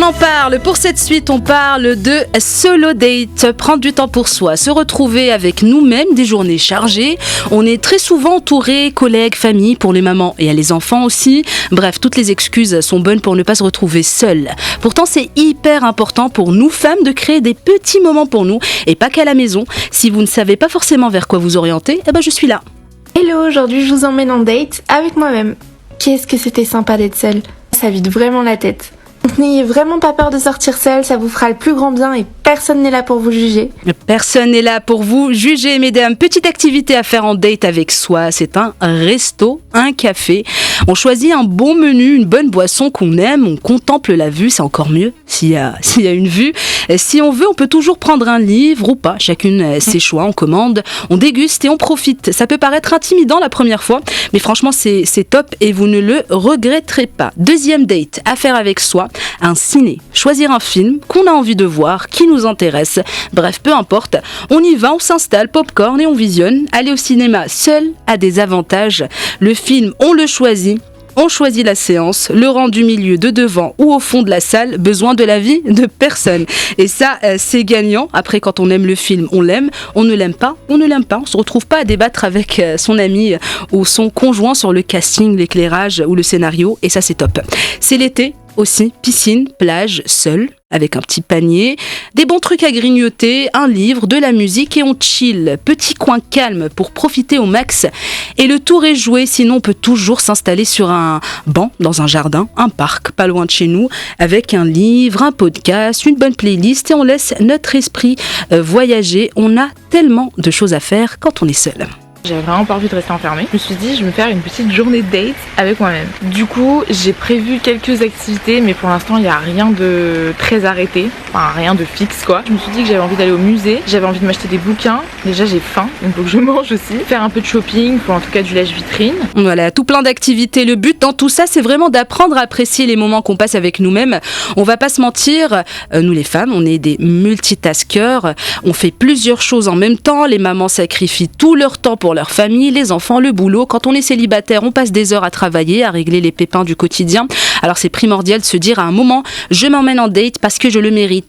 en parle. Pour cette suite, on parle de solo date. Prendre du temps pour soi, se retrouver avec nous-mêmes, des journées chargées. On est très souvent entouré, collègues, famille, pour les mamans et les enfants aussi. Bref, toutes les excuses sont bonnes pour ne pas se retrouver seul. Pourtant, c'est hyper important pour nous femmes de créer des petits moments pour nous et pas qu'à la maison. Si vous ne savez pas forcément vers quoi vous orienter, je suis là. Hello, aujourd'hui je vous emmène en date avec moi-même. Qu'est-ce que c'était sympa d'être seule. Ça vide vraiment la tête. Donc n'ayez vraiment pas peur de sortir seule, ça vous fera le plus grand bien et personne n'est là pour vous juger. Personne n'est là pour vous juger, mesdames. Petite activité à faire en date avec soi, c'est un resto, un café. On choisit un bon menu, une bonne boisson qu'on aime, on contemple la vue, c'est encore mieux s'il y a une vue. Si on veut, on peut toujours prendre un livre ou pas, chacune ses choix, on commande, on déguste et on profite. Ça peut paraître intimidant la première fois, mais franchement c'est top et vous ne le regretterez pas. Deuxième date à faire avec soi, un ciné. Choisir un film qu'on a envie de voir, qui nous intéresse. Bref, peu importe, on y va, on s'installe, popcorn et on visionne. Aller au cinéma seul a des avantages. Le film, on le choisit. On choisit la séance, le rang du milieu, de devant ou au fond de la salle, besoin de l'avis de personne. Et ça, c'est gagnant. Après, quand on aime le film, on l'aime. On ne l'aime pas, on ne l'aime pas. On se retrouve pas à débattre avec son ami ou son conjoint sur le casting, l'éclairage ou le scénario. Et ça, c'est top. C'est l'été aussi, piscine, plage, seul, avec un petit panier, des bons trucs à grignoter, un livre, de la musique et on chill. Petit coin calme pour profiter au max. Et le tour est joué, sinon on peut toujours s'installer sur un banc dans un jardin, un parc pas loin de chez nous, avec un livre, un podcast, une bonne playlist et on laisse notre esprit voyager. On a tellement de choses à faire quand on est seul. J'avais vraiment pas envie de rester enfermée. Je me suis dit, je vais me faire une petite journée de date avec moi-même. Du coup, j'ai prévu quelques activités, mais pour l'instant, il n'y a rien de très arrêté. Enfin, rien de fixe, quoi. Je me suis dit que j'avais envie d'aller au musée. J'avais envie de m'acheter des bouquins. Déjà, j'ai faim, donc il faut que je mange aussi. Faire un peu de shopping, pour en tout cas du lèche-vitrine. Voilà, tout plein d'activités. Le but dans tout ça, c'est vraiment d'apprendre à apprécier les moments qu'on passe avec nous-mêmes. On va pas se mentir, nous les femmes, on est des multitaskers. On fait plusieurs choses en même temps. Les mamans sacrifient tout leur temps pour leur famille, les enfants, le boulot. Quand on est célibataire, on passe des heures à travailler, à régler les pépins du quotidien. Alors c'est primordial de se dire à un moment, je m'emmène en date parce que je le mérite.